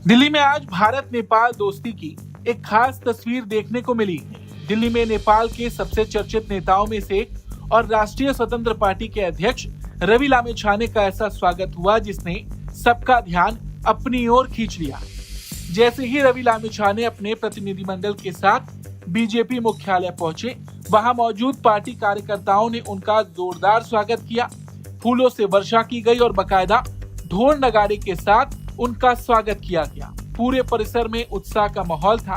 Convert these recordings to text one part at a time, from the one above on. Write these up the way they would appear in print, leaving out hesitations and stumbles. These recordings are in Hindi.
दिल्ली में आज भारत नेपाल दोस्ती की एक खास तस्वीर देखने को मिली। दिल्ली में नेपाल के सबसे चर्चित नेताओं में से एक और राष्ट्रीय स्वतंत्र पार्टी के अध्यक्ष रवि लामिछाने का ऐसा स्वागत हुआ जिसने सबका ध्यान अपनी ओर खींच लिया। जैसे ही रवि लामिछाने अपने प्रतिनिधिमंडल के साथ बीजेपी मुख्यालय पहुंचे, वहां मौजूद पार्टी कार्यकर्ताओं ने उनका जोरदार स्वागत किया। फूलों से वर्षा की गई और बकायदा ढोल नगाड़े के साथ उनका स्वागत किया गया। पूरे परिसर में उत्साह का माहौल था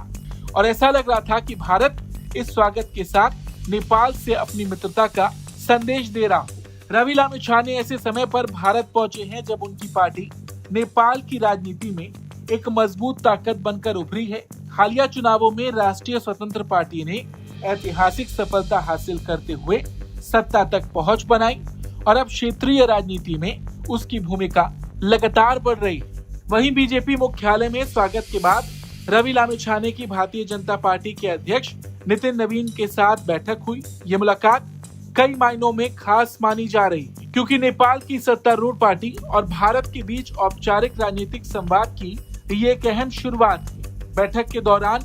और ऐसा लग रहा था कि भारत इस स्वागत के साथ नेपाल से अपनी मित्रता का संदेश दे रहा हो। रवि लामिछाने ऐसे समय पर भारत पहुंचे हैं जब उनकी पार्टी नेपाल की राजनीति में एक मजबूत ताकत बनकर उभरी है। हालिया चुनावों में राष्ट्रीय स्वतंत्र पार्टी ने ऐतिहासिक सफलता हासिल करते हुए सत्ता तक पहुंच बनाई और अब क्षेत्रीय राजनीति में उसकी भूमिका लगातार बढ़ रही है। वहीं बीजेपी मुख्यालय में स्वागत के बाद रवि लामिछाने की भारतीय जनता पार्टी के अध्यक्ष नितिन नवीन के साथ बैठक हुई। ये मुलाकात कई मायनों में खास मानी जा रही है क्योंकि नेपाल की सत्तारूढ़ पार्टी और भारत के बीच औपचारिक राजनीतिक संवाद की ये एक अहम शुरुआत है। बैठक के दौरान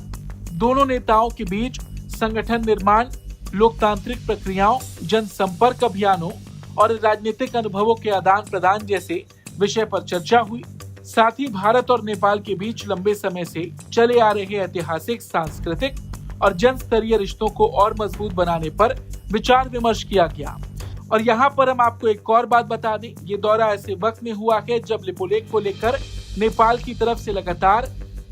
दोनों नेताओं के बीच संगठन निर्माण, लोकतांत्रिक प्रक्रियाओं, जनसंपर्क अभियानों और राजनीतिक अनुभवों के आदान प्रदान जैसे विषय पर चर्चा हुई। साथ ही भारत और नेपाल के बीच लंबे समय से चले आ रहे ऐतिहासिक, सांस्कृतिक और जन स्तरीय रिश्तों को और मजबूत बनाने पर विचार विमर्श किया गया। और यहाँ पर हम आपको एक और बात बता दें, ये दौरा ऐसे वक्त में हुआ है जब लिपुलेख को लेकर नेपाल की तरफ से लगातार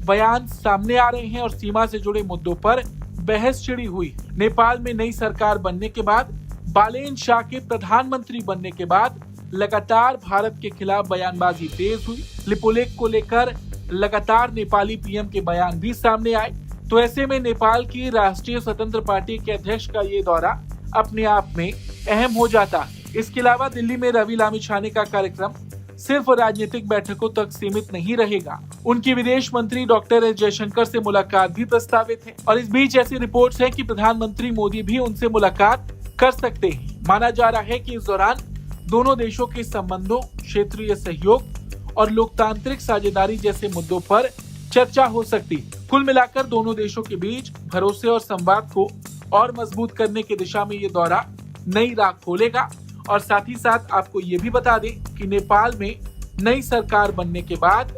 बयान सामने आ रहे हैं और सीमा से जुड़े मुद्दों पर बहस छिड़ी हुई। नेपाल में नई सरकार बनने के बाद, बालेन शाह के प्रधानमंत्री बनने के बाद लगातार भारत के खिलाफ बयानबाजी तेज हुई। लिपुलेख को लेकर लगातार नेपाली पीएम के बयान भी सामने आए। तो ऐसे में नेपाल की राष्ट्रीय स्वतंत्र पार्टी के अध्यक्ष का ये दौरा अपने आप में अहम हो जाता है। इसके अलावा दिल्ली में रवि लामिछाने का कार्यक्रम सिर्फ राजनीतिक बैठकों तक सीमित नहीं रहेगा। उनकी विदेश मंत्री डॉक्टर एस जयशंकर से मुलाकात भी प्रस्तावित है और इस बीच ऐसी रिपोर्ट्स हैं कि प्रधानमंत्री मोदी भी उनसे मुलाकात कर सकते हैं। माना जा रहा है कि इस दौरान दोनों देशों के संबंधों, क्षेत्रीय सहयोग और लोकतांत्रिक साझेदारी जैसे मुद्दों पर चर्चा हो सकती है। कुल मिलाकर दोनों देशों के बीच भरोसे और संवाद को और मजबूत करने की दिशा में ये दौरा नई राह खोलेगा। और साथ ही साथ आपको ये भी बता दें कि नेपाल में नई सरकार बनने के बाद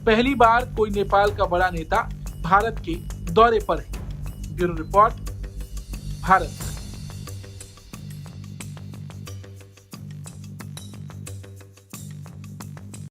पहली बार कोई नेपाल का बड़ा नेता भारत के दौरे पर है। Bureau report, Bharat.